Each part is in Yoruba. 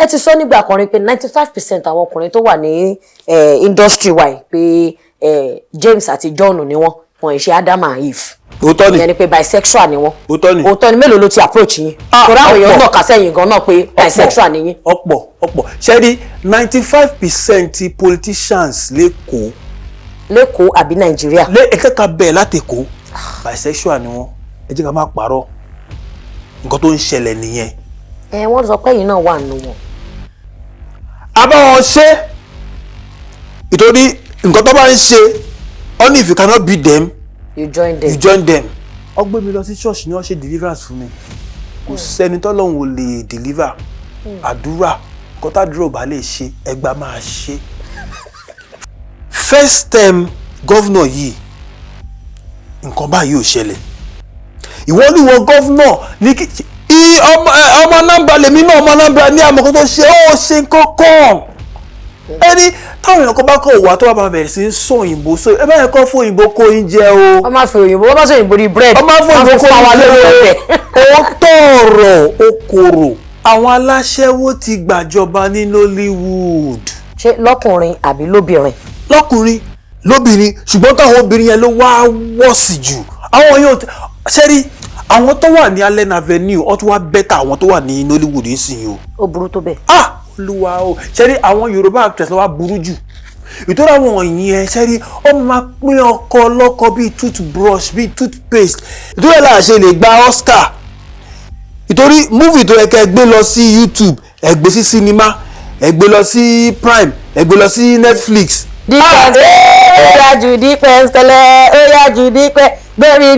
ẹ ti sọ nígbà kan rí pé 95% àwọn ọkùnrin tó wà ní industry wa pé James àti John ni wọ́n ṣe Adam and Eve. Òótọ́ ni. ìyẹn ni pé bisexual ni wọ́n. Òótọ́ ni. Mélòó ló ti approach yín. torí àwọn èèyàn náà kà sẹ́yìn gan náà pé bisexual ni yín. ọ̀pọ̀ ṣẹ́rí 95% politicians lẹ́kọ̀ọ́ àbí Nàìjíríà. ẹ̀kẹ́ka bẹ́ẹ̀ láti Èkó bisexual ni wọ́n. ẹ jẹ́ ká má parọ́ nǹkan tó ń ṣẹlẹ̀ nìyẹn. Wọ́n sọ pé yìí náà wà nù wọn. Àbáwọn ṣe ìtorí nǹkan tó bá ń ṣe only if you cannot beat them you join them. Ó gbé mi lọ sí church ni wọ́n ṣe deliverance fún mi. Kò sẹ́ni tọ́lọ́run ò lè deliver. Àdúrà nǹkan tádúrà ò bá lè ṣe ẹgbà máa ṣe. First term governor yìí nǹkan báyìí ò ṣẹlẹ̀. Ìwọ ni wọ́n governor ní ọmọ Anambra lèmi náà ọmọ Anambra ní àmọ́ tó ṣe ó ṣe nǹkan kan. Ẹni táwọn èèyàn kan bá kọ̀ wá tó bá bẹ̀rẹ̀ sí ń sọ òyìnbó so ẹ bá yẹ kọ́ fún òyìnbó kó oúnjẹ o. wọ́n máa fi òyìnbó ní bread. wọ́n máa fún òyìnbó kó oúnjẹ o. ó tọ̀rọ̀ okòrò àwọn aláṣẹ́wó ti gbàjọba ní Nollywood. ṣé lọ́kùnrin àbí lóbìnrin? lọ́kùnrin lóbìnrin ṣùgbọ́n táwọn obìnrin yẹn ló wá wọ̀sì jù. àwọn yóò ṣẹ́rí àwọn tó wà ní Allen Avenue ó tún wá bẹ́tà àwọn tó wà ní Nollywood nísìnyí o. ó burú tó bẹ́ẹ̀. Olúwa o ṣẹ́rí àwọn Yorùbá actress ló wá burú jù ìtọ́jú àwọn yẹn ṣẹ́rí ó máa pín ọkọ ọlọ́kọ bíi toothbrush bíi toothpaste ìtọ́jú ẹ̀ là ṣe lè gba Oscar ìtorí movie tó yẹ kẹ́ ẹ gbé lọ sí YouTube ẹ gbé sí cinema ẹ gbé lọ sí Prime ẹ gbé lọ sí Netflix. dípẹ́ ó yá ju dípẹ́ ṣẹlẹ̀ ó yá ju dípẹ́ gbẹ̀mí.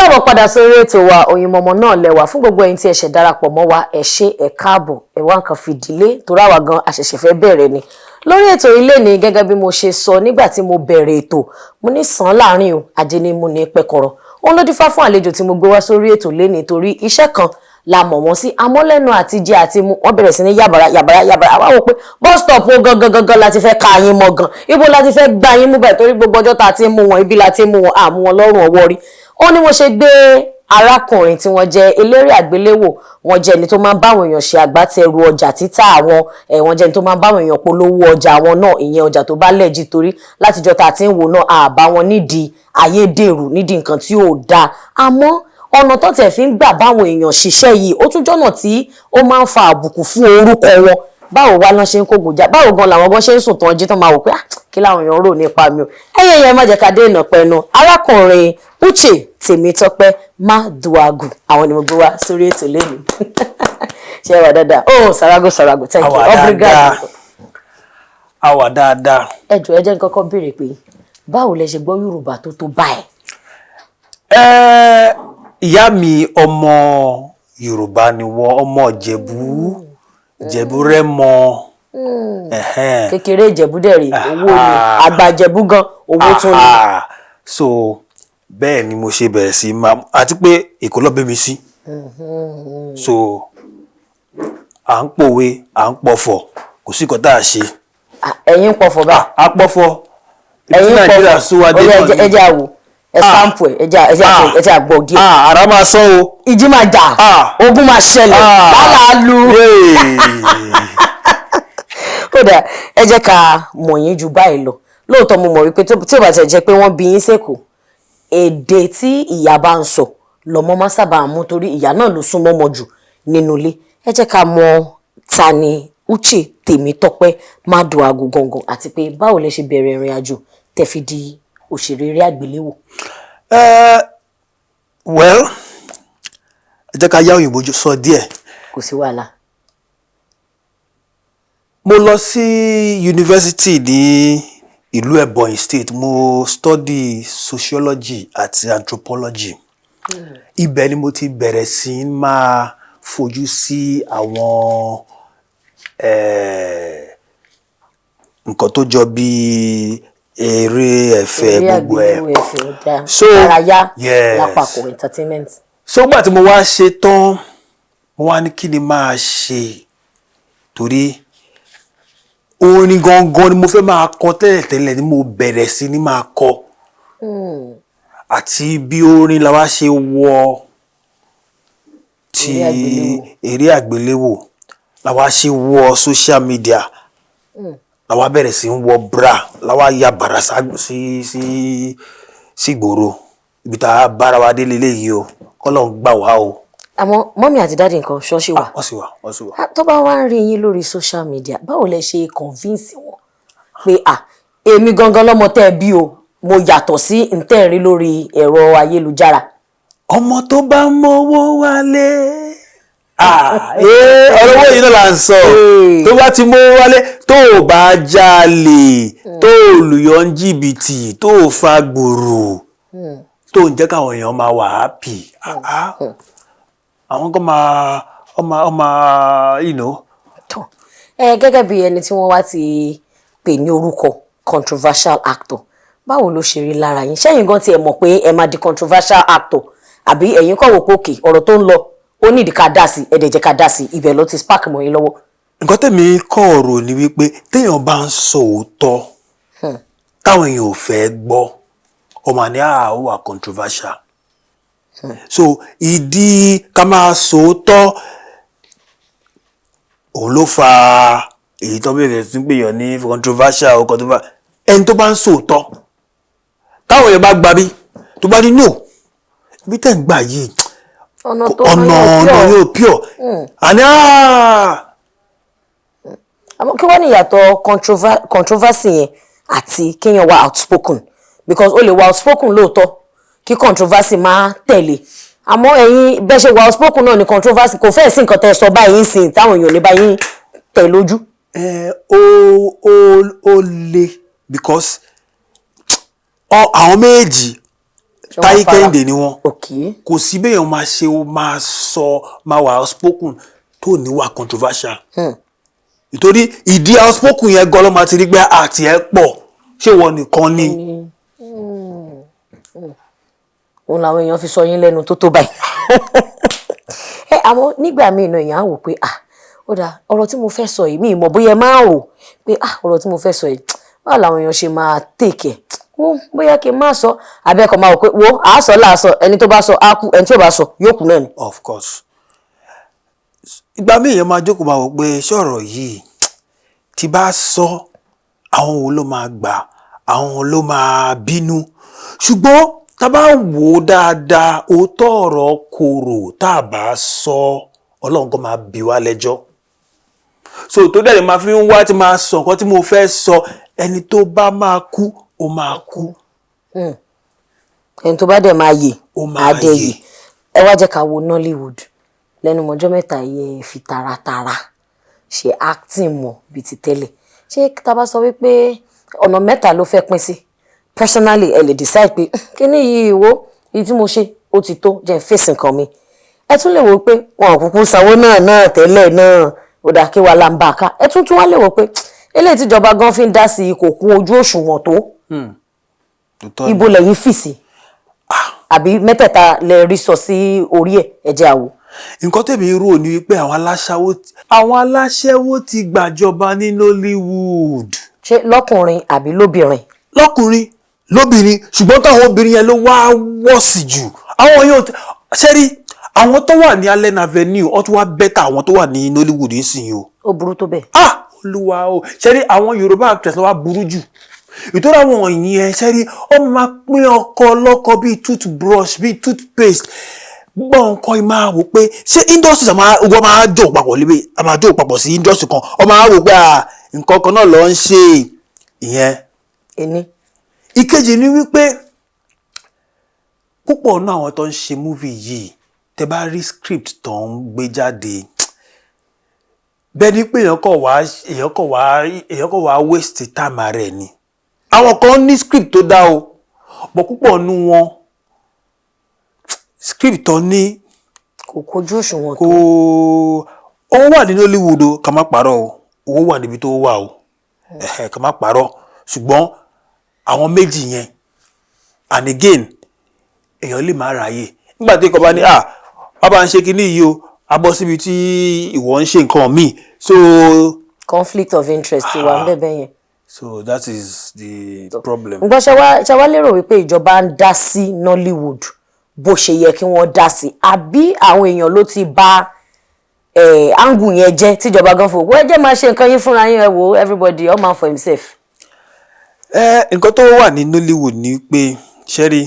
káàbọ̀ padà sórí ètò wa Oyinmomo náà lẹ́wà fún gbogbo ẹ̀yin tí ẹ ṣẹ̀ darapọ̀ mọ́ wa ẹ ṣé ẹ káàbọ̀ ẹ wá nǹkan fìdílé torí àwa gan àṣẹ̀ṣẹ̀ fẹ́ bẹ̀rẹ̀ ni lórí ètò ilé ni gẹ́gẹ́ bí mo ṣe sọ nígbà tí mo bẹ̀rẹ̀ ètò mo ní sàn láàrin o ajé ni mo ní pẹ́kọ̀rọ̀ òun ló dífá fún àlejò tí mo gbé wá sórí ètò léni torí iṣẹ́ kan la mọ̀ wọ́n sí amọ́lẹ́nu àti jẹ àti mu wọ́n bẹ̀rẹ̀ sí ní yàbàrà àwa wò pé bus stop ó gangan láti fẹ́ ka yín mọ́ gan ibo láti fẹ́ gba yín mú báyìí torí gbogbo ọjọ́ tá a ti ń mú wọn ibi la ti ń mú wọn àmú wọn lọ́rùn ọwọ́ rí ó ní mo ṣe gbé arákùnrin tí wọ́n jẹ́ eléré àgbéléwò wọ́n jẹ́ ẹni tó máa ń báwọn èèyàn ṣe àgbátẹrù ọjà títà àwọn wọ́n jẹ́ ẹni tó máa ń báwọn èèyàn polówó ọjà àwọn náà ìyẹn ọjà tó bá lẹ́jì torí látijọ́ tá a ti ń wò náà àbá wọn nídìí ayédèrú nídìí nǹkan tí ò dáa àmọ́ ọ̀nà tó tẹ̀ fi ń gbà báwọn èèyàn ṣiṣẹ́ yìí ó tún jọ́nà tí ó máa ń fa àbùkù fún orúkọ wọn báwo wá lọ́n ṣe ń kógun jà báwo gan làwọn gan ṣe ń sùn tán jí tán máa wò pé kí làwọn èèyàn rò nípa mi o ẹ̀yẹ yẹn má jẹ́ ká dé ìnà pẹ̀nu arákùnrin Uche Tèmítọ́pẹ́ Maduagwu àwọn ni mo gbé wá sórí ètò lẹ́nu ṣe wà dáadáa sarago thank you obrigado. àwa dáadáa. ẹ jọ̀ọ́ ẹ jẹ́ n kọ́kọ́ béèrè pé báwo lẹ ṣe gbọ́ Yorùbá tó báyìí. ìyá mi ọmọ Yorùbá ni wọ́n ọmọ Ìjẹ̀bú Rẹ́mọ. kékeré Ìjẹ̀bú dẹ̀ rí owó ni àgbà Ìjẹ̀bú gan owó tún ni. so bẹ́ẹ̀ ni mo ṣe bẹ̀rẹ̀ sí máa àti pé Èkó ló bí mi sí. so à ń pòwe à ń pọ̀fọ̀ kò sí nǹkan tá a ṣe. ẹ̀yin ń pọ̀fọ̀ báyìí. a pọ̀fọ̀. ẹ̀yin ń pọ̀fọ̀ ẹ jẹ́ àwò ẹ sáǹpù ẹ jẹ́ àgbọ̀ díẹ̀. ara máa sán o. ìjì máa jà ogun máa ṣẹlẹ̀ lálàá lu. kódà ẹ jẹ́ ká mọ̀ yín ju báyìí lọ lóòótọ́ mo mọ̀ wípé tí ò bá tẹ̀ jẹ́ pé wọ́n bí yín sẹ́kọ̀ọ́ èdè tí ìyá bá ń sọ lọ́mọ má sábà mú torí ìyá náà ló súnmọ́ mọ́ jù nínú ilé ẹ jẹ́ ká mọ̀ ta ni Uche Tèmítọ́pẹ́ Maduagwu gangan àti pé báwo lẹ ṣe bẹ̀rẹ̀ ìrìn àjò tẹ́ fi di òṣèré eré àgbéléwò. well ẹ jẹ́ ká yá òyìnbó sọ díẹ̀. kò sí wàhálà. mo lọ sí yunifásitì ní ìlú Ebonyi State, mo study sociology àti anthropology. Ibẹ̀ ni mo ti bẹ̀rẹ̀ sí máa fojú sí àwọn nǹkan tó jọ bí eré ẹ̀fẹ̀ gbogbo ẹ̀. So lápapọ̀ entertainment. So gbà tí mo wá ṣe tán, mo wá ní kí ni máa ṣe, torí orin gangan ni mo fẹ́ máa kọ tẹ́lẹ̀tẹ́lẹ̀ ni mo bẹ̀rẹ̀ sí ní máa kọ. Àti bí orin la wá ṣe wọ ti eré àgbéléwò, la wá ṣe wọ social media, la wá bẹ̀rẹ̀ sí ń wọ bra, la wá ya bàrà sí ìgboro. Ibi tá a bára wa dé leléyìí o, k'Ọlọ́run gbà wá o. Àmọ́ mọ́mí àti dáàdì nǹkan ṣọ́ọ̀ṣì wà. Wọ́n sì wà. Tó bá wá ń rí yín lórí social media, báwo lẹ ṣe convince wọn pé èmi gangan lọ́mọ tẹ́ ẹ bí o, mo yàtọ̀ sí ntẹ́ẹ̀rí lórí ẹ̀rọ ayélujára? Ọmọ tó bá mọ́wọ́ wálé. Ọ̀rọ̀ owó yìí náà là ń sọ. Tó bá ti mọ́wọ́ wálé, tó o bá jalè, tó o lùyọ̀ ń jìbìtì, tó o fa gbòòrò, tó ń jẹ́ káwọn èèyàn máa wà happy. Àwọn kan máa gẹ́gẹ́ bí ẹni tí wọ́n wá ti pè ní orúkọ controversial actor, báwo ló ṣe rí lára yín? Ṣẹ́yìn gan tí ẹ mọ̀ pé ẹ máa di controversial actor, àbí ẹ̀yin kọ̀ wò pé òkè ọ̀rọ̀ tó ń lọ ó nídìí ká dá sí, ẹ̀dẹ̀ jẹ́ ká dá sí, ibẹ̀ ló ti spark mọ́ yín lọ́wọ́? Nǹkan tèmi kọ̀ rò ni wípé téèyàn bá ń sọ òótọ́ táwọn èèyàn ò fẹ́ gbọ́, ọmọ ní ó wà controversial. So ìdí ká máa sọ òótọ́ òun ló fa èyí tó bẹ̀rẹ̀ sí pèèyàn ní controversial. Ẹni tó bá ń sọ òótọ́ táwọn èèyàn bá gbà bí, tó bá ní no, ibi tẹ́ ń gbà yìí ọ̀nà yóò pure. Àní àmọ́ kí wọ́n ní ìyàtọ̀ controversy yẹn àti kéèyàn wà outspoken? Because ó lè wà outspoken lóòótọ́ kí controversy máa tẹ̀lé, àmọ́ ẹ̀yin bẹ́ẹ̀ ṣe wà outspoken náà ni controversy kò fẹ́ẹ̀ sí nǹkan tẹ́ ẹ sọ báyìí ń sìn táwọn èèyàn lè bá yín tẹ̀ lójú. Ó le because àwọn méjì Táyé Kẹ́hìndé ni wọ́n. Kò sí béèyàn máa ṣe ó máa sọ máa wà outspoken tó ní wà controversial. Nítorí ìdí outspoken yẹn gan ló máa ti rí pé àti ẹ̀ pọ̀, ṣé wọ́n nìkan ni. Òun làwọn èèyàn fi sọ yín lẹ́nu tó báyìí. Àmọ́ nígbà míì náà èèyàn á wò pé ó dáa, ọ̀rọ̀ tí mo fẹ́ sọ yìí mi ìmọ̀ bóyá ẹ máa rò pé ọ̀rọ̀ tí mo fẹ́ sọ yìí báwo làwọn èèyàn ṣe máa take ẹ̀, bóyá kí n má sọ, àbẹ́ẹ̀kọ́ máa wò pé àásọ láàsọ, ẹni tó bá sọ á kú, ẹni tí ò bá sọ yóò kú náà ni. Of course. Ìgbà míì èèyàn máa jókòó máa wò pé sọ̀rọ̀ yìí tí bá sọ àwọn wo ló máa gbà, àwọn wo ló máa bínú. Ṣùgbọ́n tá a bá wò ó dáadáa, òótọ́ ọ̀rọ̀ korò tá a bá sọ, Ọlọ́run kan máa bi wá lẹ́jọ́. So tó dẹ̀ máa fi ń wá tí máa sọ nǹkan tí mo fẹ́ sọ, ẹni tó bá máa kú ó máa kú. Ẹni tó bá dẹ̀ máa yè ó máa yè. Ẹ wá jẹ́ ká wo Nollywood lẹ́nu mọ́jọ́ mẹ́ta yẹ fi taratara ṣe acting mọ̀ bíi ti tẹ́lẹ̀. Ṣé tá bá sọ wípé ọ̀nà mẹ́ta ló fẹ́ pín sí, personally ẹ lè decide pé kíní yìí èyí tí mo ṣe ó ti tó, jẹ́ fèsì nǹkan mi. Ẹ tún lè wò pé wọn ò kúkú sanwó náà tẹ́lẹ̀ náà, ó dà kí wà láǹbà ká. Ẹ tún wá lè wò pé eléyìí tíjọba gan fi ń dá sí kò kún ojú òṣùwọ̀n tó. Ibo lẹ́yìn fì sí? Àbí mẹ́tẹ̀ẹ̀ta lẹ rí sọ sí orí ẹ̀ jẹ́ àwò? Nǹkan tèmi rò ní wípé àwọn aláṣẹ́wó ti gbàjọba ní Nollywood. Ṣé lọ́kùnrin àbí lóbìnrin? Lọ́kùnrin lóbìnrin, ṣùgbọ́n táwọn obìnrin yẹn ló wá wọ́ọ̀sì jù. Àwọn yóò ṣẹ́rí àwọn tó wà ní Allen Avenue ó tún wá bẹ́tà àwọn tó wà ní Nollywood nísìnyí o. Ó burú tó bẹ́ẹ̀. Olúwa o, ṣẹ́rí àwọn Yorùbá actress ló wá burú jù. Ìtọ́jú àwọn yẹn ṣẹ́rí ó máa pín ọkọ lọ́kọ bíi toothbrush bíi toothpaste. Gbọ́ nǹkan yìí máa wò pé ṣé industry ọgbọ́n máa jò papọ̀ lébi, a máa jò papọ̀ sí industry kan, ọ máa wò pé nǹkan kan náà ló ń ṣe ìyẹn. Ìkejì ni wípé púpọ̀ náà àwọn tó ń ṣe movie yìí tẹ́ bá rí script tó ń gbé jáde, bẹ́ẹ̀ ni pé èèyàn kọ̀ wá waste time rẹ̀ ni àwọn kan ní script tó dá o bọ̀ púpọ̀ nú wọn script tó ní kò kojú òṣùwọ̀n kò owó wà ní Hollywood o ká má parọ́ o owó wà níbi tó wà o ká má parọ́ ṣùgbọ́n àwọn méjì yẹn and again èèyàn lè má ráyè nígbà tí kò bá ní bàbá ń ṣe kinní yìí o a bọ́ síbi tí ìwọ ń ṣe nǹkan míì so conflict of interest wà ń bẹ̀bẹ̀ yẹn. So that is the problem. ǹgbọ́n ṣe wá lérò wípé ìjọba ń dá sí Nollywood bó ṣe yẹ kí wọ́n dá sí àbí àwọn èèyàn ló ti bá angle yẹn jẹ́ tíjọba gan fò wọ́n jẹ́ máa ṣe nǹkan yín fúnra yín ẹ wo everybody all man for himself. nǹkan tó wà ní Nollywood ni pé ṣẹ́rí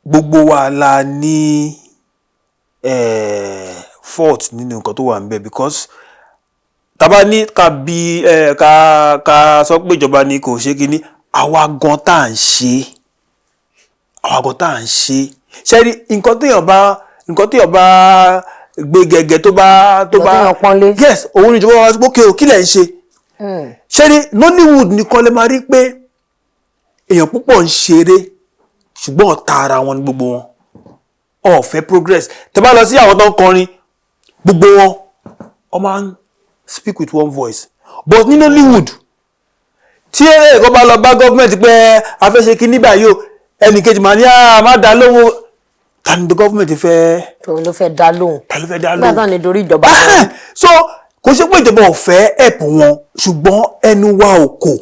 gbogbo wa la ní fault nínú nǹkan tó wà níbẹ̀ because tàbá ní ká bí ká sọ pé ìjọba ni kò ṣe kíní àwa gan tá à ń ṣe ṣẹ́rí nǹkan téèyàn bá gbé gẹ́gẹ́ tó bá yes òun ni ìjọba wa sọ pé kí lẹ̀ ń ṣe ṣẹ́rí Nollywood nìkan lè máa rí pé èèyàn púpọ̀ ń ṣeré ṣùgbọ́n ọ̀tá ara wọn ní gbogbo wọn ò fẹ́ progress tẹ́ bá lọ sí àwọn tó ń kọrin gbogbo wọn ọ máa ń speak with one voice but ní Nollywood tí ẹ̀kọ́ bá lọ bá gọ́ọ̀mẹ̀ntì pé a fẹ́ ṣe kí ní báyìí o ẹnì kejì máa ní má dá lóhùn ta ni gọ́ọ̀mẹ̀ntì fẹ́. tó ló fẹ́ dá lóhùn. ta ló fẹ́ dá lóhùn. gbàgbọ́n ni dorí ìjọba. so kò ṣe pé ìjọba ò fẹ́ help wọn ṣùgbọ́n ẹnu wa ò kò.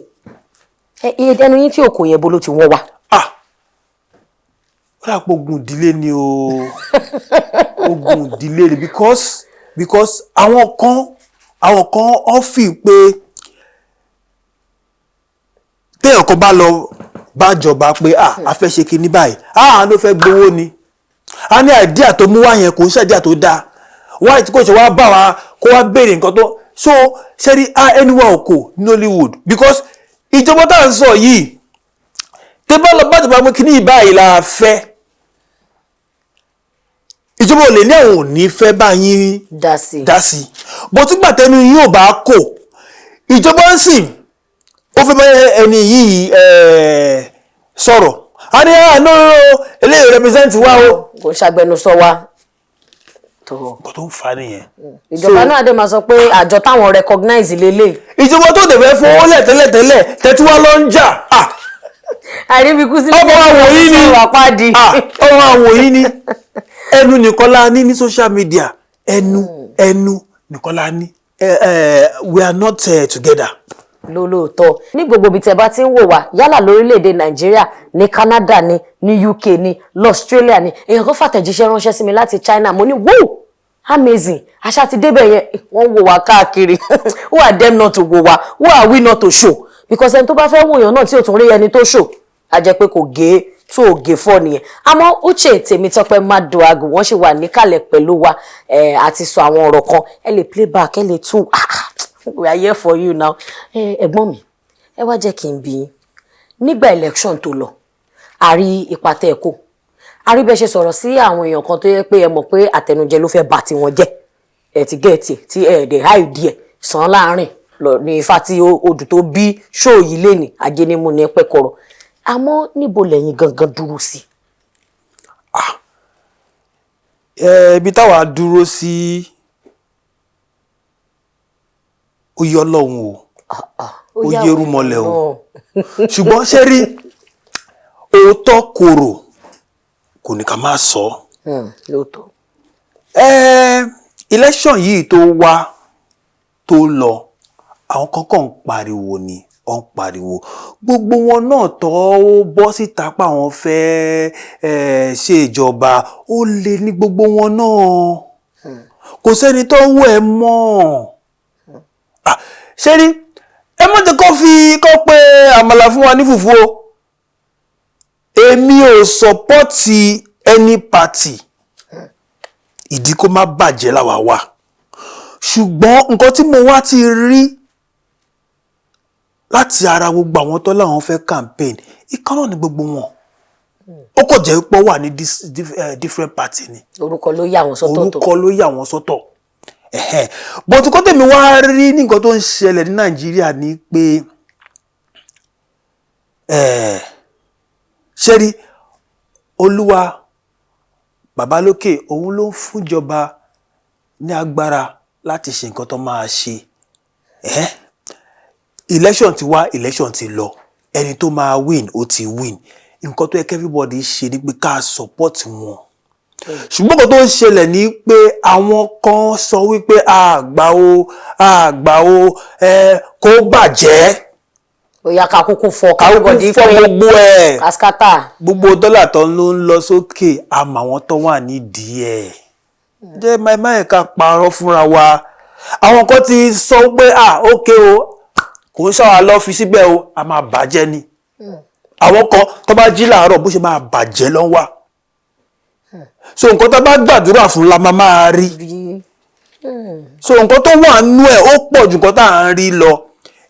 ẹnu yín tí ò kò yẹn bó ló ti wọ́n wa. ó dà pé ogun ìdílé ni o ogun ìdílé ni because àwọn kan ọ fi pé téèyàn kan bá lọ bá jọba pé a fẹ́ ṣe kinní báyìí ló fẹ́ gbowó ni a ní àìdíà tó mú wá yẹn kò ń ṣàdíà tó dáa wáyé tí kò ṣe wá bá wa kó wá béèrè nǹkan tó so ṣẹ́rí ẹniwá òkò ní Nollywood because ìjọba tá à ń sọ yìí tẹ́ bá lọ bá jọba pé kinní báyìí la fẹ́ ìjọba ò lè ní àwọn ò ní fẹ́ bá yín dá sí bó tí gbàtẹ́nu yóò bá kò ìjọba ń sìn ó fẹ́ bá ẹni yìí sọ̀rọ̀ a ní no eléyìí represent wa o. kò ṣàgbẹnusọ wa. nǹkan tó ń fa nìyẹn. ìjọba náà dé máa sọ pé àjọ táwọn recognize lélẹ̀. ìjọba tó dẹ̀ fẹ́ fowó lẹ̀ tẹ́lẹ̀tẹ́lẹ̀ tẹ́tí wá ló ń jà. àríbíkú sílẹ̀ ọmọ àwòyí ni ọmọ àwòyí ni ẹnu nìkan la ní ní social media ẹnu nìkan la ní we are not together. lólóòótọ́ ní gbogbo ibi tẹ́ bá ti ń wò wá yálà lórílẹ̀‐èdè Nàìjíríà ní Canada ní UK ní l'Australia ní èèyàn kan fàtẹ̀jíṣẹ́ ránṣẹ́ sí mi láti China mo ní wow amazing àṣà ti débẹ̀ yẹn wọ́n wò wá káàkiri who are them not to wò wá who are we not to show because ẹni tó bá fẹ́ wòyàn náà tí ò tún rí ẹni tó show a jẹ́ pé kò gé tó ògè fọ́ nìyẹn àmọ́ Uche Tèmítọ́pẹ́ Maduagwu wọ́n ṣì wà níkàlẹ̀ pẹ̀lú wa àti sọ àwọn ọ̀rọ̀ kan ẹ lè play back ẹ lè tún we are here for you now. ẹ̀gbọ́n mi ẹ wá jẹ́ kí n bi yín nígbà election tó lọ àrí ìpàtẹ ẹ̀kọ́ àrí bẹ́ẹ̀ ṣe sọ̀rọ̀ sí àwọn èèyàn kan tó yẹ pé ẹ mọ̀ pé àtẹnujẹ ló fẹ́ bà tiwọn jẹ́ ẹ ti gẹ̀ẹ́tì tí ẹ̀ẹ́dẹ̀ háìdí ẹ̀ sàn láàrin lọ ní ifá tí odù tó bí ṣóò yìí lè ní ajénímù ní pẹ́kọ̀rọ̀ àmọ́ níbo lẹ́yìn gangan dúró sí. ibi táwa dúró sí ó yẹ Ọlọ́run o ó yẹ rúmọlẹ̀ o ṣùgbọ́n ṣe rí òótọ́ korò kò ní ká máa sọ. lóòótọ́. election yìí tó wá tó lọ àwọn kankan ń pariwo ni wọ́n ń pariwo gbogbo wọn náà tó bọ́ síta pa àwọn fẹ́ ṣe ìjọba ó lè ní gbogbo wọn náà kò sẹ́ni tó wọ ẹ mọ́ ṣé rí ẹ mọ́ tẹ́ kọ́ pé àmàlà fún wa ní fùfú o èmi ò sọpọ́tì any party ìdí kó má bàjẹ́ láwa wà ṣùgbọ́n nǹkan tí mo wá ti rí láti ara gbogbo àwọn tó láwọn fẹ́ campaign ìkan náà ni gbogbo wọn ó kò jẹ́ pé wà ní different party ni orúkọ ló yà wọ́n sọ́tọ̀ orúkọ ló yà wọ́n sọ́tọ̀ but kó tèmi wá rí ní nǹkan tó ń ṣẹlẹ̀ ní Nàìjíríà ni pé ṣé rí Olúwa bàbá lókè òun ló ń fúnjọba ní agbára láti ṣe nǹkan tó máa ṣe election ti wá election ti lọ ẹni tó máa win ó ti win nǹkan tó yẹ kí everybody ṣe ni pé ká support wọn ṣùgbọ́n nǹkan tó ń ṣẹlẹ̀ ni pé àwọn kan sọ wípé àgbà o kó bàjẹ́ Oya ká kúkú fọ everybody pé gbogbo ẹ̀ kaskata gbogbo dọ́là tó ló ń lọ sókè àmọ́ àwọn tó wà nídìí ẹ̀ jẹ́ máa ká parọ́ fúnra wa àwọn kan ti sọ pé ókè o kò ń ṣàwà lọ fi síbẹ̀ o a máa bàjẹ́ ni àwọn kan tó bá jí láàárọ̀ bó ṣe máa bàjẹ́ lọ wà so nǹkan tó bá gbàdúrà fún la máa rí so nǹkan tó wà nú ẹ̀ ó pọ̀ ju nǹkan tá à ń rí lọ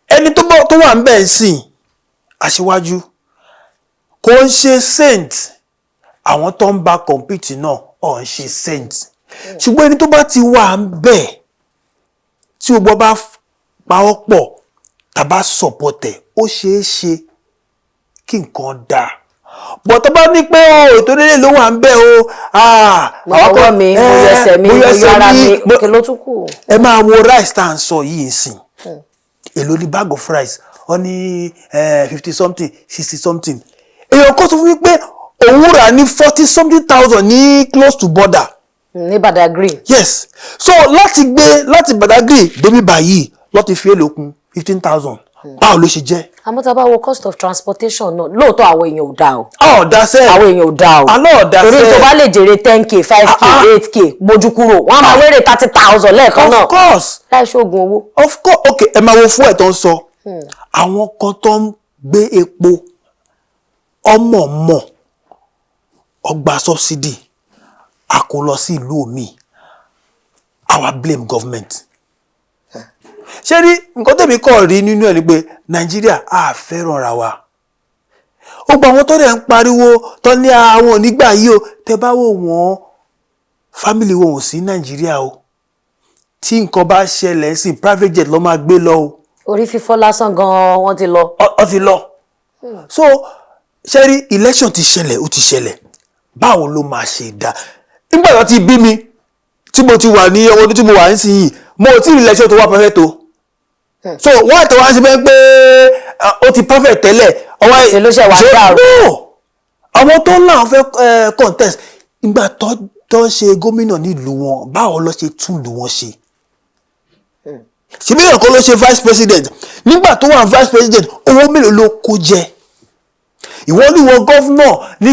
ẹni tó wà ń bẹ̀ ń sìn aṣíwájú kò ń ṣe saint àwọn tó ń bá compete náà ọ̀ ń ṣe saint ṣùgbọ́n ẹni tó bá ti wà ń bẹ̀ tí o gbọ́ bá pawọ́ pọ̀ tàbá sọ̀pọ̀tẹ̀ ó ṣeé ṣe kí nǹkan dáa bọ̀ tó bá ní pé ètò nílé ló wà ń bẹ̀ o ọwọ́ mi mo yẹsẹ̀ mi mo yára mi kí ló tún kù. ẹ máa wo rice tá à ń sọ yìí sìn èlò ní bag of rice ó ní 50 something 60 something èèyàn kò sọ fún mi pé òun rà ní 40 something thousand ní close to border. ní Badagry. Yes so láti Badagry débi báyìí lọ́ti fi èlò kún 15,000 báwo ló ṣe jẹ́. àmọ́ tá a bá wo cost of transportation náà lóòótọ́ àwọn èèyàn ò dáa o. ọ̀dà sẹ́ẹ̀ àwọn èèyàn ò dáa o. àlọ́ ọ̀dà sẹ́ẹ̀ torí tó bá lè jèrè 10k 5k 8k mójú kúrò wọ́n á máa wéré 30,000 lẹ́ẹ̀kan náà. of course láì ṣoògùn owó. of course okay ẹ máa wo fún ẹ̀ tó ń sọ àwọn kan tó ń gbé epo ọmọ ọgbà subsidy a kò lọ sí ìlú mi our blame government. ṣé rí nǹkan tẹ̀mí kọ́ rí nínú ẹ̀ ni pé Nàìjíríà á fẹ́ràn ra wa ó gba àwọn tó dẹ̀ ń pariwo tó ní àwọn onígbà yìí o tẹ bá wò wọ́n family wọn ò sí Nàìjíríà o tí nǹkan bá ṣẹlẹ̀ sí private jet ló máa gbé lọ o. orí fífọ́ lásán gan-an wọ́n ti lọ. ọ ti lọ so ṣé rí election ti ṣẹlẹ̀ ó ti ṣẹlẹ̀ báwo ló máa ṣe dá nígbà tó ti bí mi tí mo ti wà ní ọdún tí mo wà nísìnyí mo ò tí ì election tó wà perfect o so wọ́n àti wọ́n á sì fẹ́ pé ó ti perfect tẹ́lẹ̀ ọwọ́ ṣe ló ṣe wá dá o. àwọn tó ń láwọn fẹ́ contest ìgbà tó ń ṣe gómìnà nílùú wọn báwo ló ṣe tún ìlú wọn ṣe ṣebí ọ̀kan ló ṣe vice president nígbà tó wà vice president owó mélòó ló kó jẹ ìwọ ní wọn gọ́fúnà ní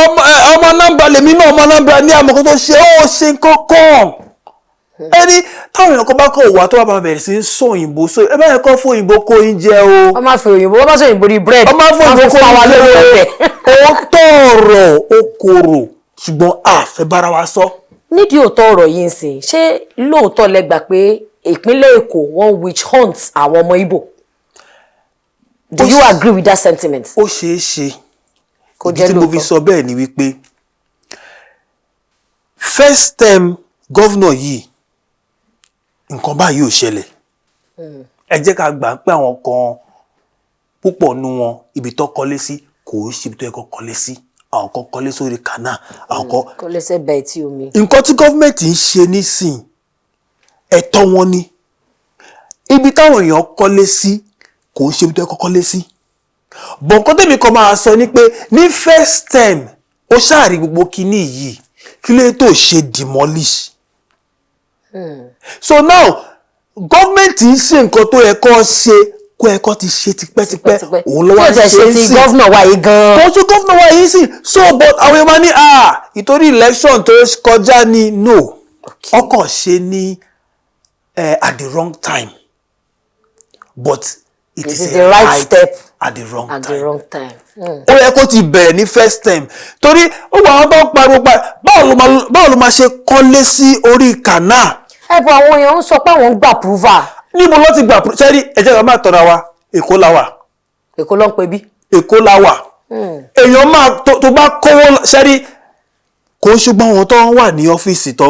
ọmọ Anambra lèmi náà ọmọ Anambra ní àmọ́ kó tó ṣe ó ṣe kankan ẹni táwọn èèyàn kan bá kọ òwà tó wà bá bẹ̀rẹ̀ sí ń sọ òyìnbó so ẹ bá yẹ kọ́ fún òyìnbó kó yín jẹ o. wọ́n máa fi òyìnbó wọ́n máa sọ òyìnbó ní bread. wọ́n máa fún òyìnbó kó yín jẹ o. ó tọrọ ó korò ṣùgbọ́n a fẹ́ bára wa sọ. nídìí òótọ́ ọ̀rọ̀ yìí ń sìn ṣé lóòótọ́ lẹ gbà pé ìpínlẹ̀ Èkó wọ́n witch hunt àwọn ọmọ Ìgbò. Do you agree with that sentiment? ó ṣeé ṣe ìdí tí mo fi sọ bẹ́ẹ̀ ni wípé first term governor yìí nǹkan báyìí ò ṣẹlẹ̀ ẹ jẹ́ ká gbà pé àwọn kan púpọ̀ nú wọn ibi tó kọ́lé sí kò ń ṣe ibi tó yẹ kó kọ́lé sí àwọn kan kọ́lé sórí kànáà àwọn kan kọ́lé sẹ́gbẹ̀ẹ́ etí omi. nǹkan tí gọ́fìmẹ̀ntì ń ṣe nísìn ẹ̀tọ́ wọn ni ibi táwọn èèyàn kọ́lé sí kò ń ṣe ibi tó yẹ kó kọ́lé sí bọ̀ nǹkan tèmi kan máa sọ ni pé ní first term ó ṣàrí gbogbo kinní yìí kí ló tó ṣe demolish. So now gọ́ọ̀mẹ̀ntì ń ṣe nǹkan tó yẹ kó ṣe kó yẹ kó ti ṣe tipẹ́tipẹ́ òun ló wá ṣe sí. tí o ti gọ́fúnà wa yìí gan-an. tó tún gọ́fúnà wa yìí sì so but àwọn èèyàn máa ní ìtorí election tó kọjá ni no ọkọ̀ ṣe ní at the wrong time but it is the right step at the wrong time. Ó yẹ kó ti bẹ̀rẹ̀ ní first time torí ó wà wọn tó pariwo báwo ló máa ṣe kọ́lé sí orí kànáà. Ẹ̀bùn àwọn èèyàn ń sọ pé àwọn ń gbà approval. Níbo ló ti gbà sẹ́rí ẹ̀jẹ̀ kan máa tọ́ra wa Èkó la wà. Èkó ló ń pe bí. Èkó la wà. Èèyàn máa tó bá kówó sẹ́rí kò ṣùgbọ́n àwọn tó wà ní ọ́fíìsì tó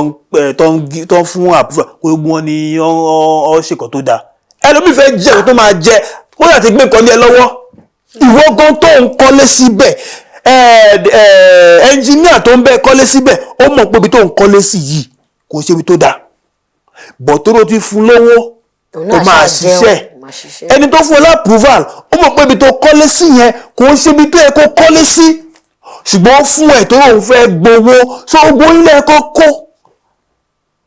ń fún approval gbogbo wọn ni ọ ṣèkọ́ tó dáa ẹlòmíì fẹ́ jẹ́ tó máa jẹ kó yà ti gbé nǹkan ní ẹ lọ́wọ́ ìwọ gan tó ń kọ́lé síbẹ̀ ẹnjìníà tó ń bẹ kọ́lé síbẹ̀ ó mọ̀ pé ibi tó ń kọ́lé sí yìí kò ṣe ibi tó dáa bọ̀ tó ló ti fún lówó ó máa ṣiṣẹ́ ẹni tó fún ọ lápúval ó mọ̀ pé ibi tó kọ́lé sí yẹn kò ṣe ibi tó yẹ kó kọ́lé sí ṣùgbọ́n fún ẹ̀ tó lóun fẹ́ gbowó so gbogbo ilé ẹ̀kọ́ kó.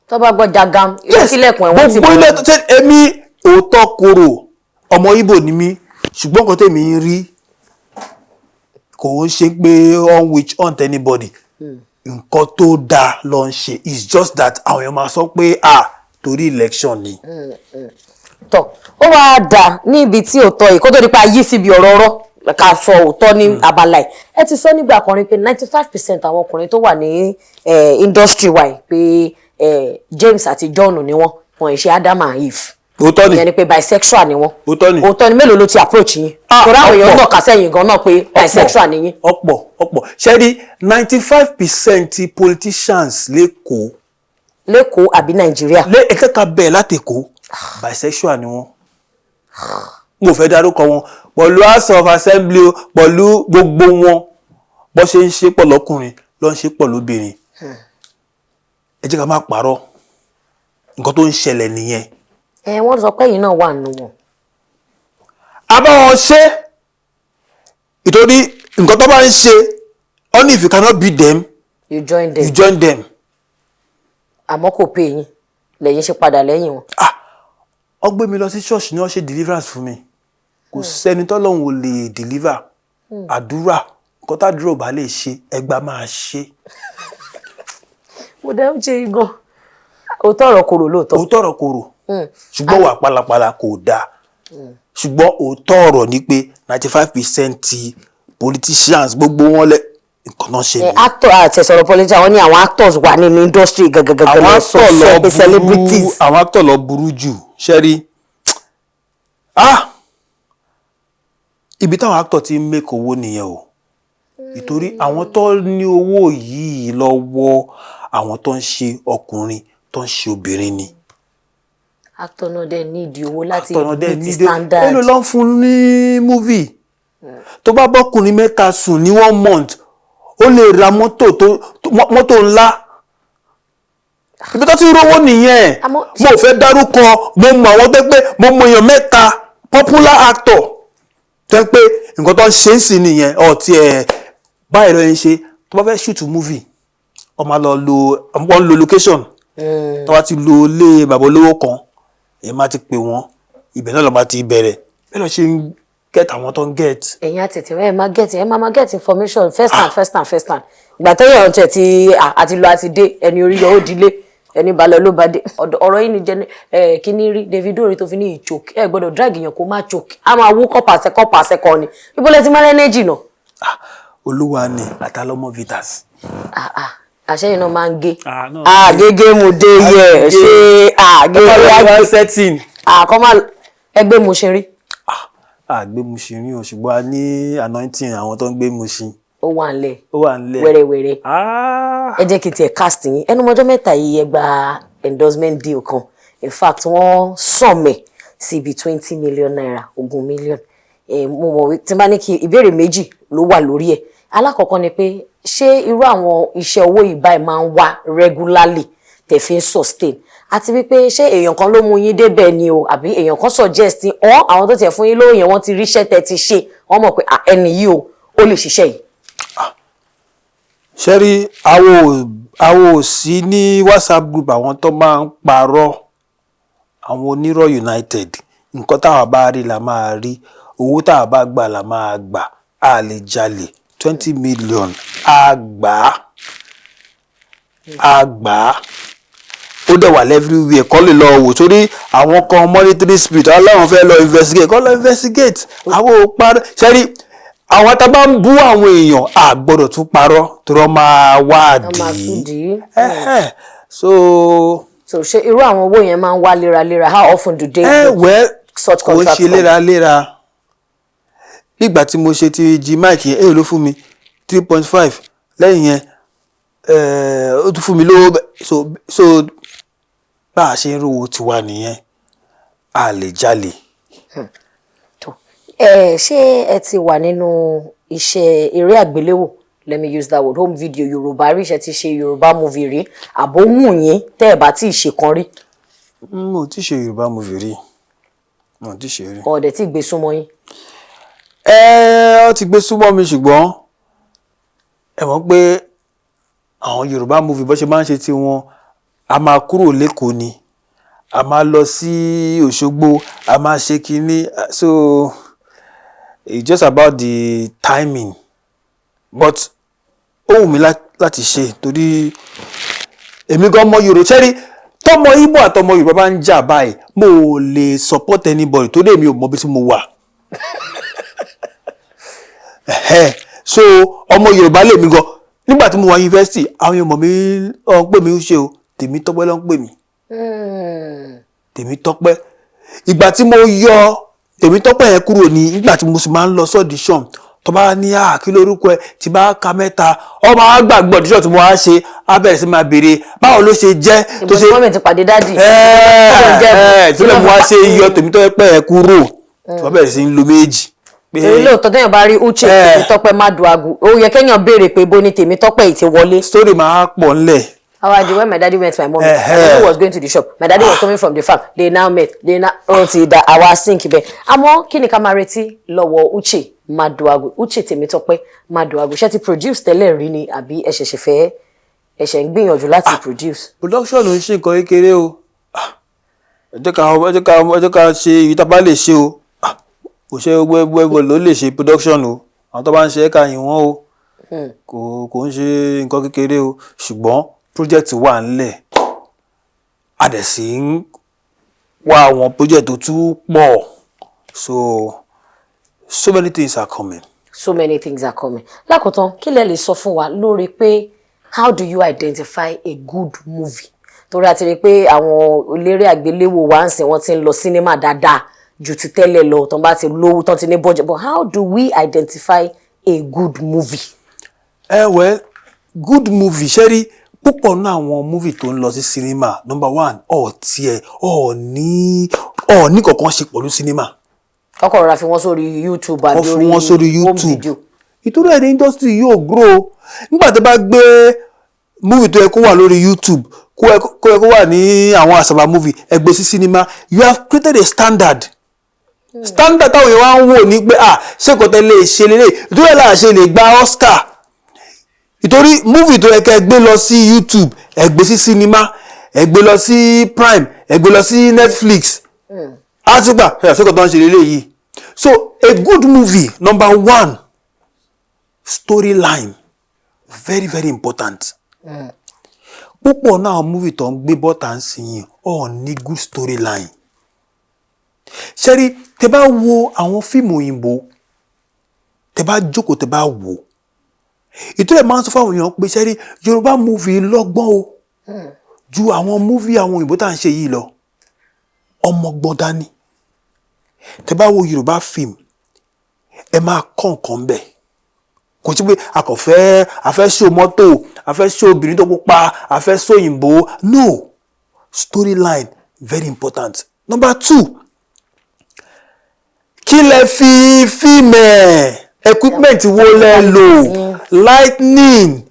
tó bá gbọ́ jagam ìlẹ̀kùn ẹ̀wọ̀n ti gbogbo ilé tó ṣe èmi òótọ́ korò ọmọ Ìgbò ni mí ṣùgbọ́n nǹkan tèmi ń rí kò ń ṣe pé on which on anybody nǹkan tó dáa ló ń ṣe it's just that àwọn èèyàn máa sọ pé torí election ni. tọ́ ó wáá dà ní ibi tí òótọ́ yìí kó tó di pa yí síbi ọ̀rọ̀ ọ̀rọ̀ ká sọ òótọ́ ní abala yìí ẹ ti sọ nígbà kan rí pé 95% àwọn ọkùnrin tó wà ní industry wa yìí pé James àti John ni wọ́n ṣe Adam and Eve òótọ́ ni ìyẹn ni pé bisexual ni wọ́n òótọ́ ni mélòó ló ti approach yín torí àwọn èèyàn náà kà sẹ́yìn gan náà pé bisexual ni yín. ọ̀pọ̀ ṣẹ́rí 95% politicians lẹ́kọ̀ọ́ àbí Nàìjíríà. ẹ̀kẹ́ka bẹ́ẹ̀ látẹ̀kọ́ bisexual ni wọ́n mo fẹ́ dárúkọ wọn pẹ̀lú house of assembly pẹ̀lú gbogbo wọn bó ṣe ń ṣe pọ̀ lọ́kùnrin ló ń ṣe pọ̀ lóbìnrin ẹ jẹ́ ká má parọ́ nǹkan tó ń ṣẹlẹ̀ nìyẹn. Wọ́n sọ pé yìí náà wà nù wọn. a bá wọn ṣe ìtorí nǹkan tó bá ń ṣe only if you cannot beat them you join them. àmọ́ kò pé yín lẹ́yìn ṣe padà lẹ́yìn wọn. ó gbé mi lọ sí ṣọ́ọ̀ṣì ni wọ́n ṣe deliverance fún mi kò sẹ́ni tọ́lọ́run ò lè deliver àdúrà nǹkan tádúrà ò bá lè ṣe ẹgbà máa ṣe. mo dẹ́ ń ṣe igan òótọ́ ọ̀rọ̀ korò lóòótọ́. òótọ́ ọ̀rọ̀ korò ṣùgbọ́n wà pálapàla kò dáa ṣùgbọ́n òótọ́ ọ̀rọ̀ ni pé 95% ti politicians gbogbo wọn lẹ nǹkan náà ṣe ni. actor àtẹ̀sọ̀rọ̀ politician wọn ní àwọn actors wà nínú industry gàgàgàgà lọ sọ pé celebrities. àwọn actor lọ burú jù ṣẹ́rí ibi táwọn actor ti ń make owó nìyẹn o ìtorí àwọn tó ní owó yìí lọ́wọ́ àwọn tó ń ṣe ọkùnrin tó ń ṣe obìnrin ni. actor náà dẹ̀ ní ìdí owó láti meet standard. èlò ló ń fún ní movie tó bá bọ́kùnrin mẹ́ta sùn ní 1 month ó lè ra mọ́tò ńlá ibi tó ti rówó nìyẹn mo fẹ́ dárúkọ mo mọ àwọn tó pé mo mọ èèyàn mẹ́ta popular actor tó pé nǹkan tó ń ṣe ń sìn nìyẹn ọtí báyìí ló ń ṣe tó bá fẹ́ shoot movie ó máa lọ lo location tó bá ti lo ilé bàbá olówó kan èyí máa ti pè wọ́n ibẹ̀ náà ló máa ti bẹ̀rẹ̀ bẹ́ẹ̀ ló ṣe ń get àwọn tó ń get. ẹ̀yin àtẹ̀tẹ̀ ẹ̀ máa get information first hand ìgbà tó yẹ ọ̀tẹ̀ tí àti lọ àti dé ẹni orí yọ ó dilé ẹni balẹ̀ ló bá dé ọ̀rọ̀ yìí ni jẹ́ kíní rí Davido rí tó fi ní ìchoke ẹ gbọ́dọ̀ drag èèyàn kó má choke a máa wú kọ́pàṣẹ kan ni ibo lẹ ti máa rẹ́nẹ́jì náà. olúwa ni àtàlọ́mọ vitas. àṣẹyìn náà máa ń gé gégé mu dé yẹ ṣé gégé àkọ́mọ́ ẹgbẹ́ mu ṣe rí. gbé mu ṣe rí o ṣùgbọ́n a ní anointing àwọn tó ń gbé mu ṣe. ó wà nílẹ̀ wẹ́rẹ́wẹ́rẹ́ ẹ jẹ́ kí n tiẹ̀ cast yín ẹnu mọ́jọ́ mẹ́ta yìí ẹ gba endorsement deal kan in fact wọ́n sọ̀mẹ̀ sí bí 20 million naira 20 million mo mọ̀ tí n bá ní kí ìbéèrè méjì ló wà lórí ẹ̀ alákọ̀ọ́kọ́ ni pé ṣé irú àwọn iṣẹ́ owó ìbáyìí máa ń wá regularly tẹ̀ fi ń sustain àti wípé ṣé èèyàn kan ló mú yín débẹ̀ ni o àbí èèyàn kan suggest àwọn tó tiẹ̀ fún yín lóyìn wọ́n ti ríṣẹ́ tẹ́ ti ṣe wọ́n mọ̀ pé ẹni yìí o ó lè ṣiṣẹ́ yìí. ṣẹ́rí àwọn ò sí ní WhatsApp group àwọn tó máa ń parọ́ àwọn onírọ̀ United nǹkan táwa bá rí la máa rí owó táwa bá gbà la máa gbà á lè jalè 20 million á gbà á ó dẹ̀ wà everywhere kọ́ lè lọ wò torí àwọn kan monetary spirit aláwọn fẹ́ lọ investigate kọ́ lọ investigate àwọn ò parọ́ ṣẹ́rí àwọn tá a bá ń bú àwọn èèyàn a gbọ́dọ̀ tún parọ́ torí wọ́n máa wádìí so ṣe irú àwọn owó yẹn máa ń wá léraléra how often do they such contracts? kò ṣe léraléra nígbà tí mo ṣe ti jí máìkì yẹn èyí ló fún mi 3.5 lẹ́yìn yẹn ó tún fún mi lówó so bá a ṣe ń rówó tiwa nìyẹn a lè jalè. ṣé ẹ ti wà nínú iṣẹ́ eré àgbéléwò, let me use that word, home video Yorùbá rí, ṣe ti ṣe Yorùbá movie rí àbó wù yín tẹ́ ẹ̀ bá tí ì ṣe kan rí? Mo ti ṣe Yorùbá movie rí, mo ti ṣe rí. Ọ̀dẹ̀ tí gbé súnmọ́ yín? Ó ti gbé súnmọ́ mi ṣùgbọ́n ẹ mọ̀ pé àwọn Yorùbá movie bó ṣe máa ń ṣe tí wọn a máa kúrò lẹ́kọ̀ọ́ ni a máa lọ sí Òṣogbo a máa ṣe kinní so it's just about the timing but ó wù mí láti ṣe torí èmi gan mọ Yorùbá ṣẹ́rí tọmọ Ìgbò àtọmọ Yorùbá bá ń jà báyìí mo ò lè support anybody torí èmi ò mọ bí tí mo wà so ọmọ Yorùbá lèmi gan nígbà tí mo wà yunifásitì àwọn èèyàn mọ̀ mi ń pè mí Uche o Tèmítọ́pẹ́ ló ń pè mí Tèmítọ́pẹ́ ìgbà tí mo yọ Tèmítọ́pẹ́ yẹn kúrò ní nígbà tí mo sì máa ń lọ audition tó bá ní kí lórúkọ ẹ tí bá ka mẹ́ta ọmọ àgbàgbọ́ audition tí mo wá ṣe á bẹ̀rẹ̀ sí máa béèrè báwo ló ṣe jẹ́ tó ṣe ìbọn ti pàdé dádì tí mo wá ṣe yọ Tèmítọ́pẹ́ yẹn kúrò tí wọ́n bẹ̀rẹ̀ sí ń lo méjì. Èyí lóòótọ́ téèyàn bá rí Uche Tèmítọ́pẹ́ Maduagwu ó yẹ kéèyàn béèrè pé bó ni Tèmítọ́pẹ́ yìí ti wọlé. Story máa pọ̀ ńlẹ̀. How I did when my daddy went to my mommy. My daddy was going to the shop. My daddy was coming from the farm. They now met. They now until that our sink be. Àmọ́ kí ni ká máa retí lọ́wọ́ Uche Maduagwu, Uche Tèmítọ́pẹ́ Maduagwu. Ṣé ti produce tẹ́lẹ̀ rí ni àbí ẹ ṣẹ̀ṣẹ̀ ń gbìyànjú láti produce? Production ò ń ṣe nǹkan kékeré o. Ẹ jẹ́ ká ṣe èyí tá a bá lè ṣe o. Kò ṣe gbogbo ló lè ṣe production o. Àwọn tó bá ń ṣe ẹ̀ka yìí wọ́n o. Kò ń ṣe nǹkan kékeré o. Ṣùgbọ́n project wà ńlẹ̀ a dẹ̀ sì ń wá àwọn project tó tún pọ̀ so many things are coming. So many things are coming. Lákòótán kí lẹ lè sọ fún wa lórí pé how do you identify a good movie? Torí a ti rí pé àwọn eléré àgbéléwò wa ń sìn wọ́n ti ń lọ sinimá dáadáa ju ti tẹ́lẹ̀ lọ tán bá ti lówó tán ti ní budget, but how do we identify a good movie? Well, good movie ṣẹ́rí púpọ̀ náà àwọn movie tó ń lọ sí cinema number one ní kankan ṣe pẹ̀lú cinema. Kọ́kọ́ rọra fi wọ́n sórí YouTube àbí orí home video. Ìtúrò ẹ̀ ní industry yóò grow nígbà tó bá gbé movie tó yẹ kó wà lórí YouTube kó yẹ kó wà ní àwọn àṣàbà movie ẹ gbé sí cinema you have created a standard. Standard táwọn èèyàn wá ń wò ní pé ṣé kò tẹ́lẹ̀ ṣe lélẹ̀ ìtúrò ẹ̀ là ṣe lè gba Oscar. Ìtorí movie tó yẹ kẹ́ gbé lọ sí YouTube ẹ gbé sí cinema ẹ gbé lọ sí Prime ẹ gbé lọ sí Netflix á ti gbà ṣẹ́kọ̀ tó ń ṣe lélẹ̀ yìí. So a good movie number one storyline very very important. Púpọ̀ náà movie tó ń gbé bọ́tà ń sìn yìí ní good storyline. Ṣẹ́rí tẹ bá wo àwọn fíìmù òyìnbó tẹ bá jókòó tẹ bá wò ìtúrẹ̀ máa ń sọ fáwọn èèyàn pé ṣẹ́rí Yorùbá movie lọ́gbọ́n o ju àwọn movie àwọn òyìnbó tá à ń ṣe yìí lọ ọmọgbọ́n dání. Tẹ bá wo Yorùbá film ẹ máa kọ́ nǹkan bẹ́ẹ̀ kò sí pé a fẹ́ show mọ́tò a fẹ́ show obìnrin tó pupa a fẹ́ show òyìnbó no storyline very important. Number two kí lẹ fi fíìmù equipment wo lẹ lò lightning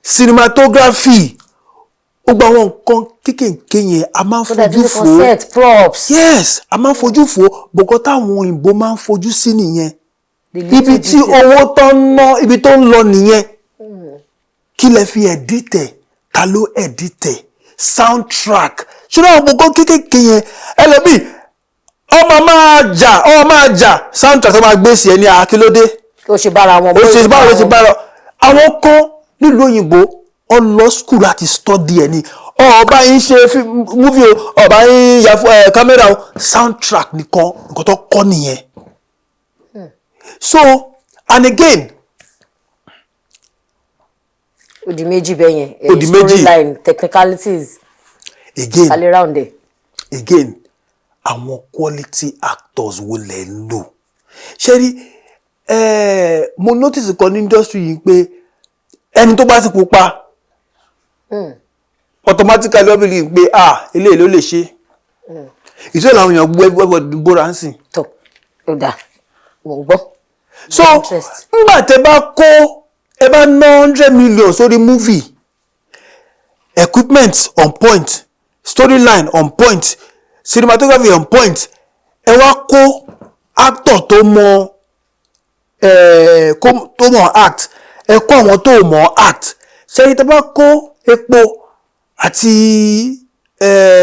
cinematography gbogbo àwọn nǹkan kékèké yẹn a máa ń fojú fò yes a máa ń fojú fò bọ̀gọ́ táwọn òyìnbó máa ń fojú sí nìyẹn ibi tí owó tó ń ná ibi tó ń lọ nìyẹn kí lẹ fi ẹ̀dítẹ̀ ta ló ẹ̀dítẹ̀ soundtrack ṣùgbọ́n àwọn gbogbo kékèké yẹn ẹlẹ́bí ọmọ máa jà soundtrack tó máa gbé sí ẹni àkílódé ó ṣe bára wọn ó ṣe bára àwọn kan nílùú òyìnbó ó lọ school láti study ẹ ní ọba yín ṣe movie o ọba yín ya camera o soundtrack nìkan tó kọ́ nìyẹn. So and again odi méjì bẹ́yẹn storyline technicalities all around there. Again àwọn quality actors wo lẹ lò ṣé rí mo notice kan ní industry yìí pé ẹni tó bá ti pupa automatically wọ́n believe pé eléyìí ló lè ṣe ìṣe làwọn èèyàn gbọ́ everybody bóra ń sìn. tó ó dà mò ń gbọ́. so nígbà tẹ́ bá ná 100 million sórí movie equipment on point storyline on point cinematography on point ẹ wá kó actor tó mọ act ẹ kó àwọn tó mọ act ṣe tẹ́ bá kó epo àti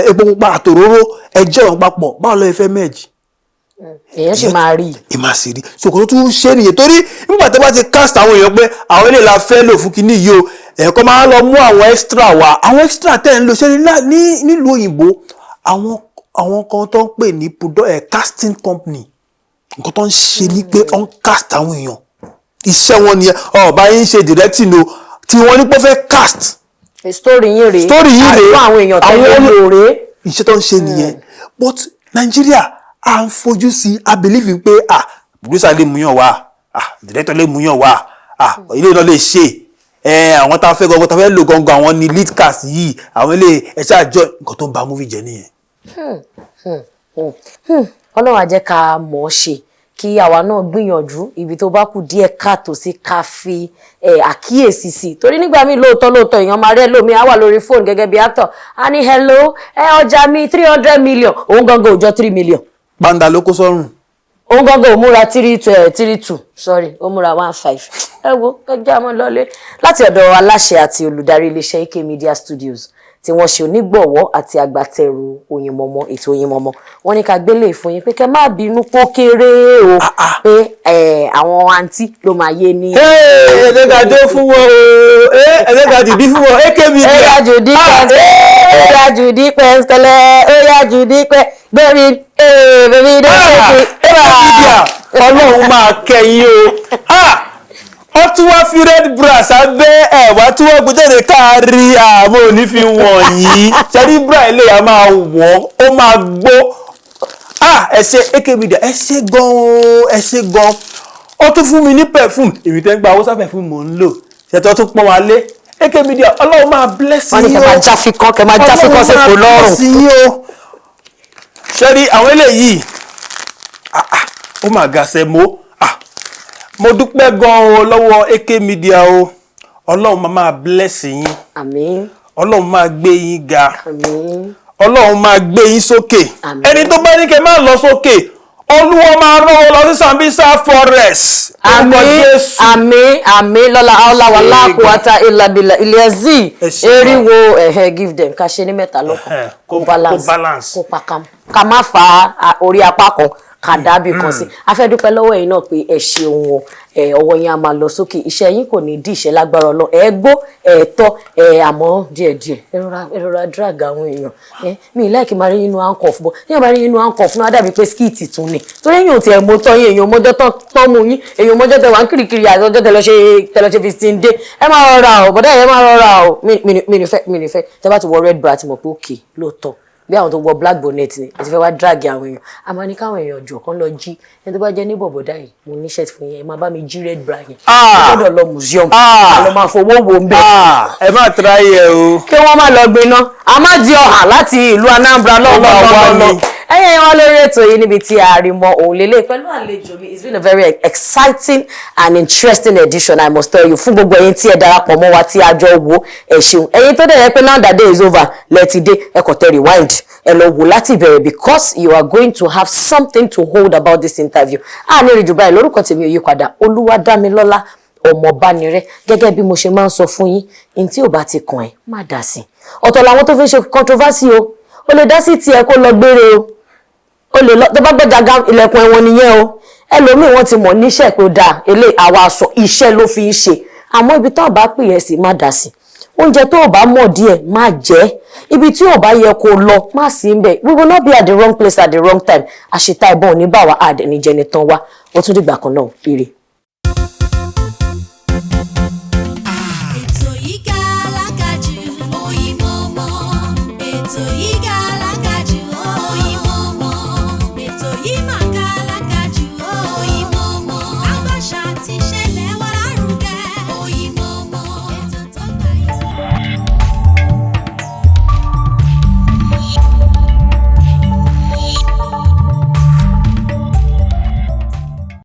epo pupa àtòróró ẹjẹ́ wọn papọ̀ báwo ló fẹ́ méjì. èèyàn sì máa rí. ìmà sì rí ṣòkò tó tún ṣe nìyẹn torí nígbà tó bá ti cast àwọn èèyàn pé àwọn eléyìí la fẹ́ lò fún kinní yìí o ẹ̀kọ́ máa lọ mú àwọn extra wá àwọn extra tẹ̀ ń lò ṣe nílùú òyìnbó àwọn kan tó ń pè ní casting company nǹkan tó ń ṣe ni pé wọ́n cast àwọn èèyàn iṣẹ́ wọn nìyẹn ọba yín ṣe directing o tí wọ́n ní pé fẹ́ cast. story yín rèé àwọn èèyàn tẹ́lẹ̀ lóore. iṣẹ́ tó ń ṣe nìyẹn but Nàìjíríà à ń fojú sí I believe pé producer lè mú yàn wá director lè mú yàn wá ilé náà lè ṣe àwọn tá a fẹ́ gangan tá a fẹ́ lò gangan àwọn ni lead cast yìí àwọn ilé ẹ̀ṣẹ́ àjọ nǹkan tó ń ba movie jẹ́ nìyẹn. Ọlọ́run á jẹ́ ká mọ̀ ọ́ ṣe kí àwa náà gbìyànjú ibi tó bá kù díẹ̀ káàtó sí ká fi àkíyèsí sí torí nígbà míì lóòótọ́ èèyàn máa rẹ́ lómi á wà lórí fóònù gẹ́gẹ́ bí actor á ní hello ọjà mi 300 million òun gangan ò jọ 3 million. Banda ló kó sọ́rùn. Òun gangan ò múra 32 sorry ó múra 15. ẹ wo ẹ jẹ́ àmọ́ lọ́lé láti ọ̀dọ̀ aláṣẹ àti olùdarí iléeṣẹ́ AK Media Studios tí wọ́n ṣe onígbọ̀wọ́ àti agbátẹrù Oyinmomo ètò Oyinmomo wọ́n ní ká gbélé fún yín pé kẹ́ má bínú pó kéré o pé àwọn àǹtí ló máa yé ní. ẹ̀ẹ́dẹ́gà jó fún wọn o ẹ̀ẹ́dẹ́gà jùdí fún wọn AK Media. ẹ̀yà jùdí pẹ́ńsẹ̀lẹ̀ ẹ̀yà jùdí pẹ́ bẹ́ẹ̀ni bẹ́ẹ̀ni dẹ́sẹ̀ Ọlọ́run máa kẹ́yìn o wọ́n tún wá fi red brass abẹ́ ẹ̀wà tí wọ́n gbẹ́tẹ̀lẹ̀ káàrí àmọ́ òní fi wọ̀nyí ṣẹ́rí bra ilé yà máa wọ̀ ó máa gbó ẹ ṣé AK Media ẹ ṣé gan ó tún fún mi ní perfume èmi tẹ́ ń gba Hausa perfume mò ń lò ṣètò tún pọ́n wa lé AK Media Ọlọ́run máa bless yín o. wọ́n ní kẹ́ máa jáfikán sí kò lọ́rùn. ṣẹ́rí àwọn eléyìí ó máa ga sẹ́mo mo dúpẹ́ gan-an lọ́wọ́ AK Media o Ọlọ́run máa bless yín àmín Ọlọ́run máa gbé yín ga àmín Ọlọ́run máa gbé yín sókè ẹni tó bá ní kẹ́ máa lọ sókè Olúwa máa rán wọn lọ sí Sambisa forest. àmín lọ́la ọláwà láàkúwátá ìlàbìlà ìlẹ́zì eriwo give them ká ṣe ní mẹ́ta lọ́kàn kó balance kó pakam ká má fa orí apá kan ká dábì kan sí afẹ́dúpẹ́ lọ́wọ́ yìí náà pé ẹ ṣeun o ọwọ́ yín á máa lọ sókè iṣẹ́ yín kò ní dí iṣẹ́ lágbára Ọlọ́run ẹ gbó ẹ tọ́ àmọ́ díẹ̀díẹ̀ ẹ rọra drag àwọn èèyàn mi láìkí máa rí inú handcuff bọ́ ní àbá rí inú handcuff náà dàbí pé skit tún ni torí èèyàn ti ẹ̀ mọ́ tọ́ yín èèyàn mọ́jọ́ tán mú yín èèyàn mọ́jọ́ tẹ wà ń kìrìkìrì àtọ́jọ́ tẹ lọ ṣe 15 day ẹ máa rọra o bọ́dá ẹ máa rọra o mi nífẹ̀ẹ́ tẹ bá ti wọ red bra ti mọ̀ pé òkè lóòótọ́ bí àwọn tó wọ black bonnet ni àti fẹ́ wá drag àwọn èèyàn a máa ní káwọn èèyàn jọ kán lọ jí ẹni tó bá jẹ́ ní bọ̀bọ̀dá yìí mo ní shirt fún yẹn ẹ máa bá mi jí red bra yẹn ẹ gbọ́dọ̀ lọ museum àlọ́ máa fowó wo ń bẹ̀. ẹ má try ẹ o. kí wọ́n má lọ gbiná a má di ọ̀hà láti ìlú Anambra lọ́wọ́ ẹ̀yẹ́ wọn lórí ètò yìí níbi tí a rí mọ òun lélẹ̀ pẹ̀lú àlejò mi it's been a very exciting and interesting edition I must tell you fún gbogbo ẹ̀yin tí ẹ darapọ̀ mọ́ wa tí a jọ wo ẹ ṣeun ẹ̀yin tó dẹ̀ yẹ pé now that day is over lẹ́ẹ̀tì dé ẹ kò tẹ rewind ẹ lọ wò láti ìbẹ̀rẹ̀ because you are going to have something to hold about this interview ní ìrìjù báyìí lórúkọ tèmi ò yí padà Olúwadámilọ́lá Ọmọbánirẹ́ gẹ́gẹ́ bí mo ṣe máa ń sọ fún yín ní tí ò bá ti kàn ẹ́ má dá sí ọ̀tọ̀ làwọn tó fi ṣe controversy o lè dá sí tiẹ̀ kó lọ gbére o lè lọ tó bá gbẹ́jàgá ilẹ̀kùn ẹ̀wọ̀n nìyẹn o ẹlòmíì wọ́n ti mọ̀ níṣẹ́ pé ó dáa ilé àwa sọ iṣẹ́ ló fi ń ṣe àmọ́ ibi tó bá pè yẹn sí má dá sí oúnjẹ tó bá mọ̀ díẹ̀ má jẹ ibi tí ò bá yẹ kó lọ má sí ń bẹ̀ we will not be at the wrong place at the wrong time àṣetá ìbọn ò ní bá wa àdẹnijẹni tán wá ó tún dìgbà kan náà ire.